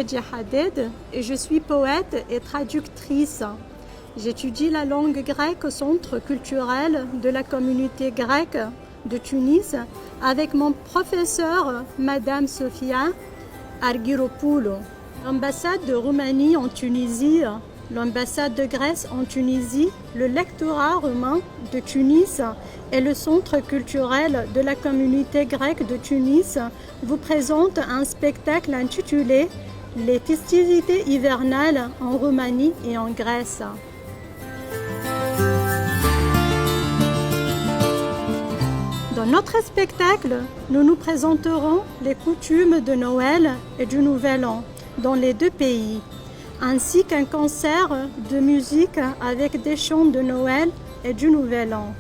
Khadija Haded et je suis poète et traductrice. J'étudie la langue grecque au Centre culturel de la communauté grecque de Tunis avec mon professeur, Madame Sofia Argyropoulou. L'ambassade de Roumanie en Tunisie, l'ambassade de Grèce en Tunisie, le lectorat roumain de Tunis et le Centre culturel de la communauté grecque de Tunis vous présentent un spectacle intitulé « Les festivités hivernales en Roumanie et en Grèce ». Dans notre spectacle, nous nous présenterons les coutumes de Noël et du Nouvel An dans les deux pays, ainsi qu'un concert de musique avec des chants de Noël et du Nouvel An.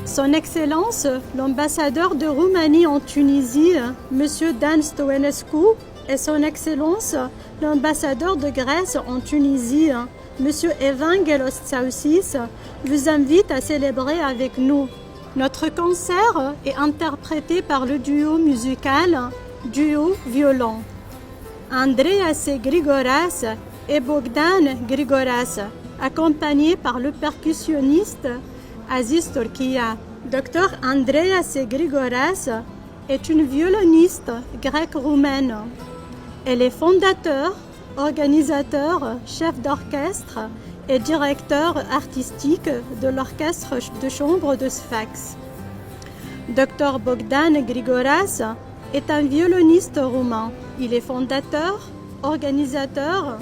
Son Excellence, l'ambassadeur de Roumanie en Tunisie, M. Dan Stoenescu, et Son Excellence, l'ambassadeur de Grèce en Tunisie, M. Evangelos Tsaousis, vous invitent à célébrer avec nous. Notre concert est interprété par le duo musical Duo Violon. Andreas Grigoras et Bogdan Grigoras, accompagnés par le percussionniste Aziz Turkia. Dr Andreas Grigoras est une violoniste grecque-roumaine. Elle est fondateur, organisateur, chef d'orchestre et directeur artistique de l'orchestre de chambre de Sfax. Dr Bogdan Grigoras est un violoniste roumain. Il est fondateur, organisateur,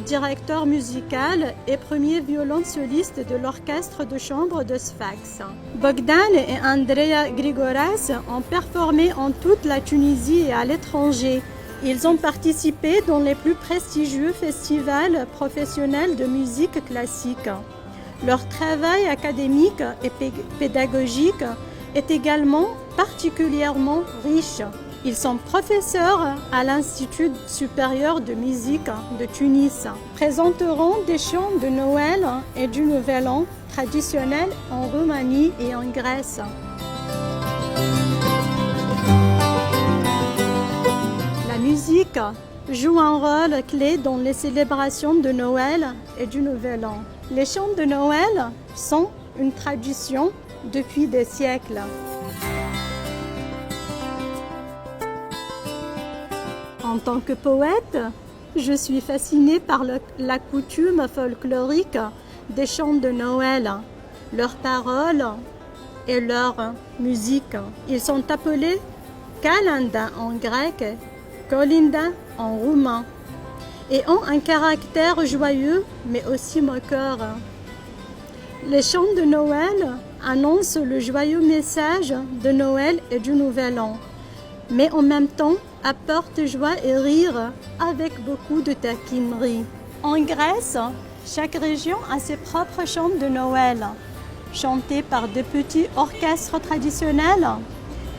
directeur musical et premier violon soliste de l'orchestre de chambre de Sfax. Bogdan et Andrea Grigoras ont performé en toute la Tunisie et à l'étranger. Ils ont participé dans les plus prestigieux festivals professionnels de musique classique. Leur travail académique et pédagogique est également particulièrement riche. Ils sont professeurs à l'Institut supérieur de musique de Tunis, présenteront des chants de Noël et du Nouvel An traditionnels en Roumanie et en Grèce. La musique joue un rôle clé dans les célébrations de Noël et du Nouvel An. Les chants de Noël sont une tradition depuis des siècles. En tant que poète, je suis fascinée par la coutume folklorique des chants de Noël, leurs paroles et leur musique. Ils sont appelés Kalenda en grec, Kolinda en roumain, et ont un caractère joyeux mais aussi moqueur. Les chants de Noël annoncent le joyeux message de Noël et du Nouvel An, mais en même temps apportent joie et rire avec beaucoup de taquinerie. En Grèce, chaque région a ses propres chants de Noël, chantés par de petits orchestres traditionnels.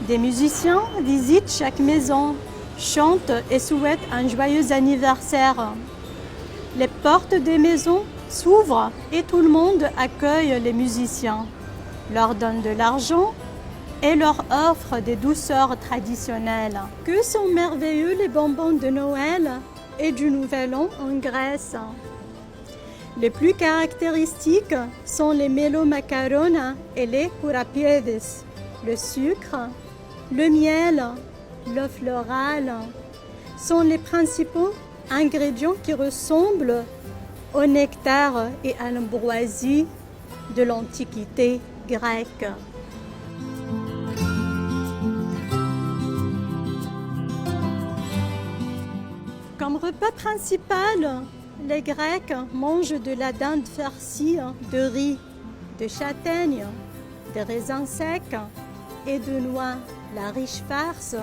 Des musiciens visitent chaque maison, chantent et souhaitent un joyeux anniversaire. Les portes des maisons s'ouvrent et tout le monde accueille les musiciens, leur donne de l'argent et leur offre des douceurs traditionnelles. Que sont merveilleux les bonbons de Noël et du Nouvel An en Grèce. Les plus caractéristiques sont les mélomacarones et les kourapiédes, le sucre, le miel, l'eau florale sont les principaux ingrédients qui ressemblent au nectar et à l'ambroisie de l'Antiquité grecque. Comme repas principal, les Grecs mangent de la dinde farcie de riz, de châtaignes, de raisins secs et de noix. La riche farce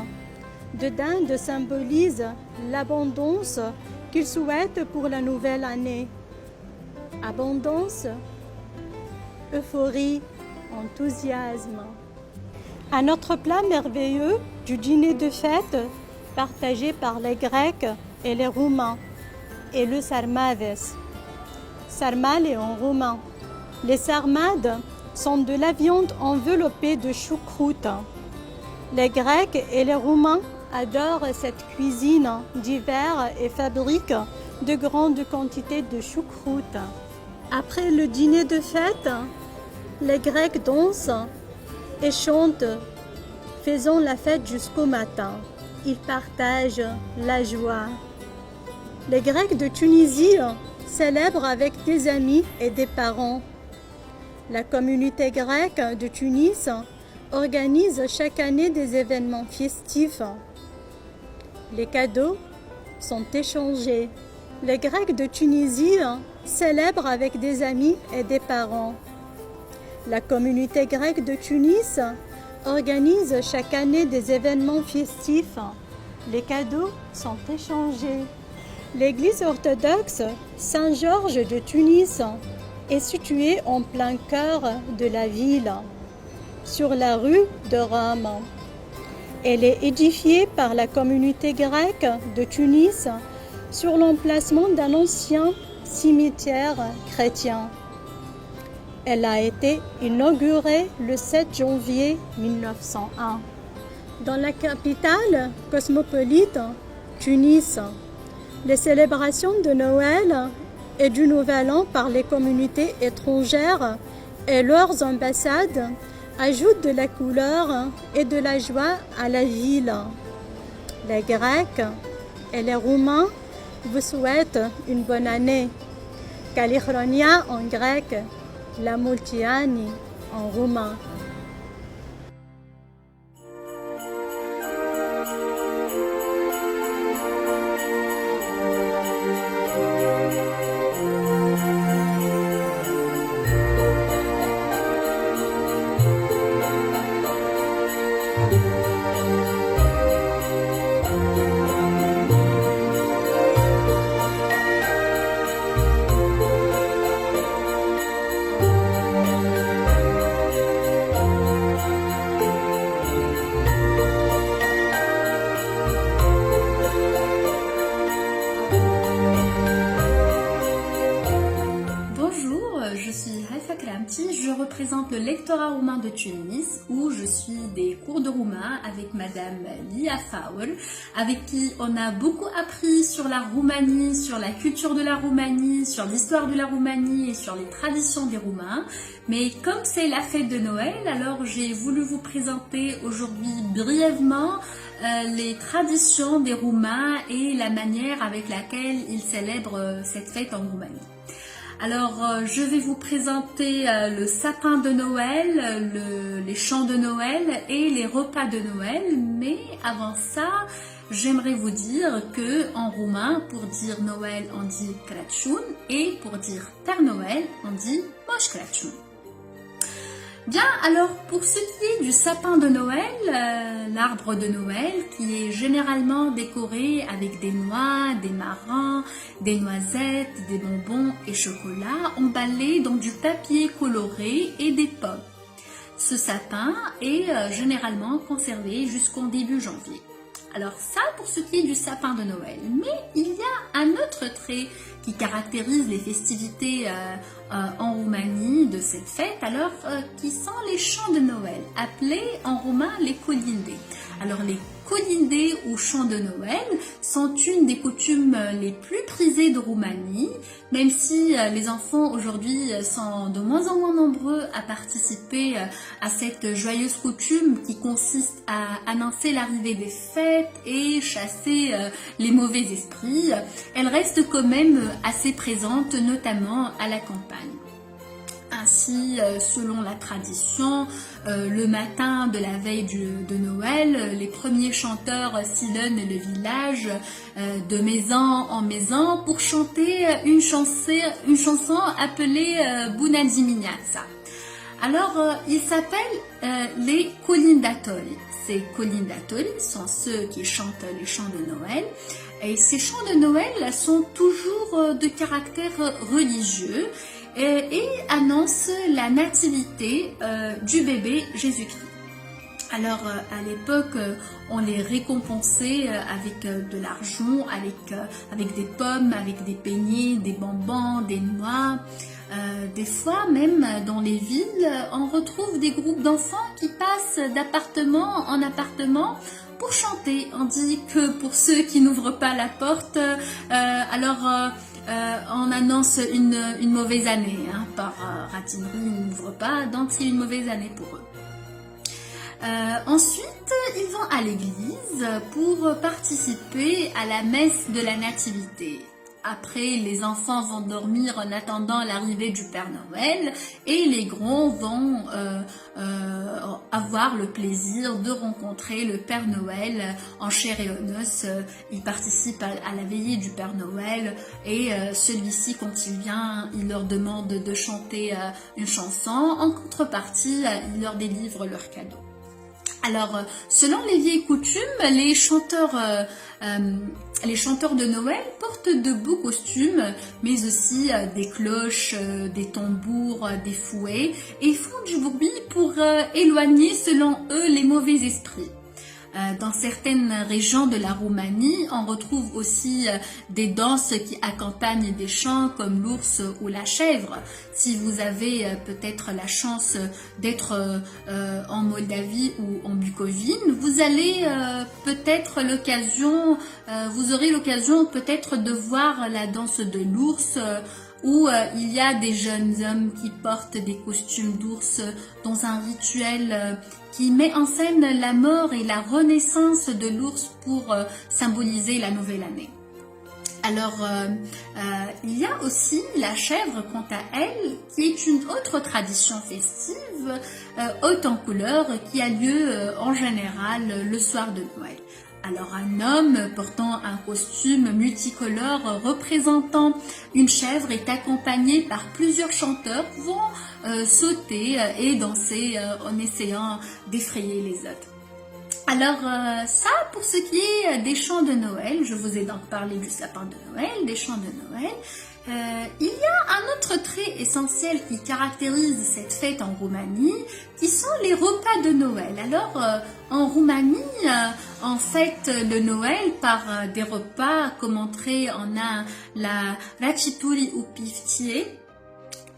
de dinde symbolise l'abondance qu'ils souhaitent pour la nouvelle année. Abondance, euphorie, enthousiasme. Un autre plat merveilleux du dîner de fête partagé par les Grecs et les Roumains est le sarmades. Sarmale en roumain. Les sarmades sont de la viande enveloppée de choucroute. Les Grecs et les Roumains adorent cette cuisine d'hiver et fabriquent de grandes quantités de choucroute. Après le dîner de fête, les Grecs dansent et chantent, faisant la fête jusqu'au matin. Ils partagent la joie. Les Grecs de Tunisie célèbrent avec des amis et des parents. La communauté grecque de Tunis organise chaque année des événements festifs. Les cadeaux sont échangés. Les Grecs de Tunisie célèbrent avec des amis et des parents. La communauté grecque de Tunis organise chaque année des événements festifs. Les cadeaux sont échangés. L'église orthodoxe Saint-Georges de Tunis est située en plein cœur de la ville, sur la rue de Rome. Elle est édifiée par la communauté grecque de Tunis sur l'emplacement d'un ancien cimetière chrétien. Elle a été inaugurée le 7 janvier 1901. Dans la capitale cosmopolite, Tunis, les célébrations de Noël et du Nouvel An par les communautés étrangères et leurs ambassades ajoutent de la couleur et de la joie à la ville. Les Grecs et les Roumains vous souhaitent une bonne année. Kalichronia en grec, la multiani en roumain. Je représente le lectorat roumain de Tunis où je suis des cours de roumain avec Madame Lia Faul, avec qui on a beaucoup appris sur la Roumanie, sur la culture de la Roumanie, sur l'histoire de la Roumanie et sur les traditions des Roumains. Mais comme c'est la fête de Noël, alors j'ai voulu vous présenter aujourd'hui brièvement les traditions des Roumains et la manière avec laquelle ils célèbrent cette fête en Roumanie. Alors, je vais vous présenter le sapin de Noël, les chants de Noël et les repas de Noël. Mais avant ça, j'aimerais vous dire que en roumain, pour dire Noël, on dit Crăciun et pour dire Père Noël, on dit Moș Crăciun. Bien, alors pour ce qui est du sapin de Noël, l'arbre de Noël qui est généralement décoré avec des noix, des marrons, des noisettes, des bonbons et chocolat emballés dans du papier coloré et des pommes. Ce sapin est généralement conservé jusqu'en début janvier. Alors ça pour ce qui est du sapin de Noël. Mais il y a un autre trait qui caractérise les festivités en Roumanie de cette fête, alors qui sont les chants de Noël, appelés en roumain les colinde. Alors les colinde ou chants de Noël sont une des coutumes les plus prisées de Roumanie, même si les enfants aujourd'hui sont de moins en moins nombreux à participer à cette joyeuse coutume qui consiste à annoncer l'arrivée des fêtes et chasser les mauvais esprits. Elle reste quand même assez présente, notamment à la campagne. Ainsi, selon la tradition, le matin de la veille de Noël, les premiers chanteurs sillonnent le village de maison en maison pour chanter une chanson appelée Bună dimineața. Alors, ils s'appellent les colindatori. Ces colindatori sont ceux qui chantent les chants de Noël. Et ces chants de Noël sont toujours de caractère religieux et annoncent la nativité du bébé Jésus-Christ. Alors à l'époque, on les récompensait avec de l'argent, avec des pommes, avec des beignets, des bonbons, des noix. Des fois, même dans les villes, on retrouve des groupes d'enfants qui passent d'appartement en appartement pour chanter. On dit que pour ceux qui n'ouvrent pas la porte, on annonce une mauvaise année, hein, par ratinerie, ils n'ouvrent pas, donc c'est une mauvaise année pour eux. Ensuite, ils vont à l'église pour participer à la messe de la Nativité. Après, les enfants vont dormir en attendant l'arrivée du Père Noël et les grands vont avoir le plaisir de rencontrer le Père Noël en chair et en os. Ils participent à la veillée du Père Noël et celui-ci, quand il vient, il leur demande de chanter une chanson. En contrepartie, il leur délivre leurs cadeaux. Alors, selon les vieilles coutumes, les chanteurs de Noël portent de beaux costumes, mais aussi des cloches, des tambours, des fouets, et font du bruit pour éloigner, selon eux, les mauvais esprits. Dans certaines régions de la Roumanie, on retrouve aussi des danses qui accompagnent des chants comme l'ours ou la chèvre. Si vous avez peut-être la chance d'être en Moldavie ou en Bucovine, vous allez vous aurez l'occasion peut-être de voir la danse de l'ours, où il y a des jeunes hommes qui portent des costumes d'ours dans un rituel qui met en scène la mort et la renaissance de l'ours pour symboliser la nouvelle année. Alors, il y a aussi la chèvre, quant à elle, qui est une autre tradition festive, haute en couleurs, qui a lieu en général le soir de Noël. Alors, un homme portant un costume multicolore représentant une chèvre est accompagné par plusieurs chanteurs qui vont sauter et danser en essayant d'effrayer les autres. Alors, ça, pour ce qui est des chants de Noël, je vous ai donc parlé du sapin de Noël, des chants de Noël. Il y a un autre trait essentiel qui caractérise cette fête en Roumanie, qui sont les repas de Noël. Alors, en Roumanie, on fête le Noël par des repas, comme entrée, on a la rachituri ou piftie.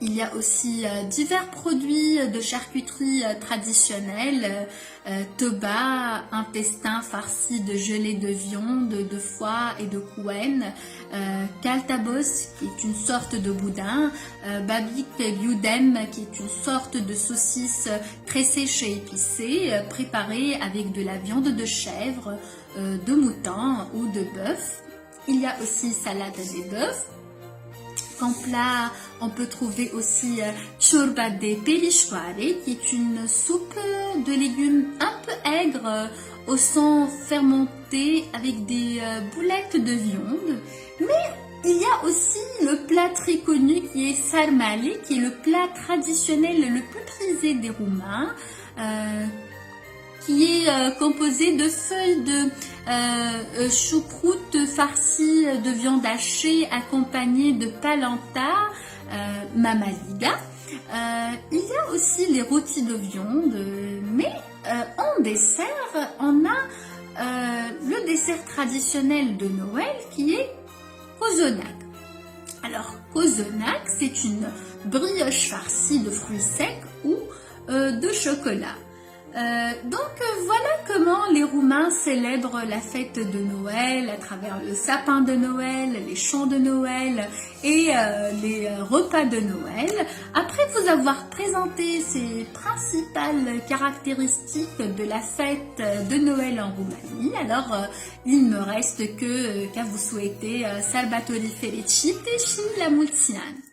Il y a aussi divers produits de charcuterie traditionnelle, toba, un pestin farci de gelée de viande, de foie et de kouen, kaltabos, qui est une sorte de boudin, babik yudem, qui est une sorte de saucisse très sèche et épicée, préparée avec de la viande de chèvre, de mouton ou de bœuf. Il y a aussi salade des bœufs. En plat, on peut trouver aussi ciorba de perișoare, qui est une soupe de légumes un peu aigre, au sang fermenté avec des boulettes de viande. Mais il y a aussi le plat très connu qui est sarmale, qui est le plat traditionnel le plus prisé des Roumains, qui est composé de feuilles de choucroute farcies de viande hachée accompagnée de palanta, mamaliga. Il y a aussi les rôtis de viande, mais en dessert, on a le dessert traditionnel de Noël qui est kozonak. Alors, kozonak, c'est une brioche farcie de fruits secs ou de chocolat. Donc voilà comment les Roumains célèbrent la fête de Noël à travers le sapin de Noël, les chants de Noël et les repas de Noël. Après vous avoir présenté ces principales caractéristiques de la fête de Noël en Roumanie, alors il ne me reste qu'à vous souhaiter Sărbători fericite și la mulți ani.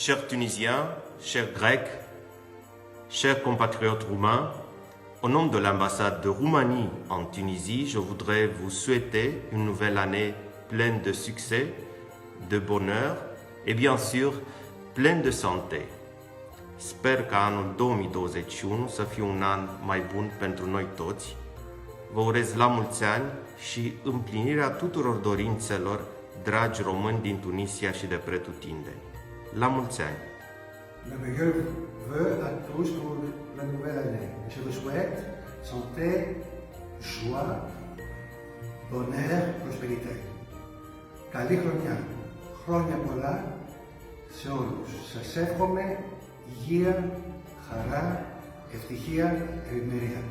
Chers Tunisiens, chers Grecs, chers compatriotes roumains, au nom de l'ambassade de Roumanie en Tunisie, je voudrais vous souhaiter une nouvelle année pleine de succès, de bonheur et bien sûr pleine de santé. Sper ca anul 2021 să fie un an mai bun pentru noi toți. Vă urez la mulți ani și împlinirea tuturor dorințelor, dragi români din Tunisia și de pretutindeni. La mulți ani! Le meilleur vœu à tous pour la nouvelle année. Je vous souhaite santé, joie, bonheur, prospérité. Καλή χρονιά, χρόνια πολλά σε όλους. Σας εύχομαι υγεία, χαρά, ευτυχία, ευημερία.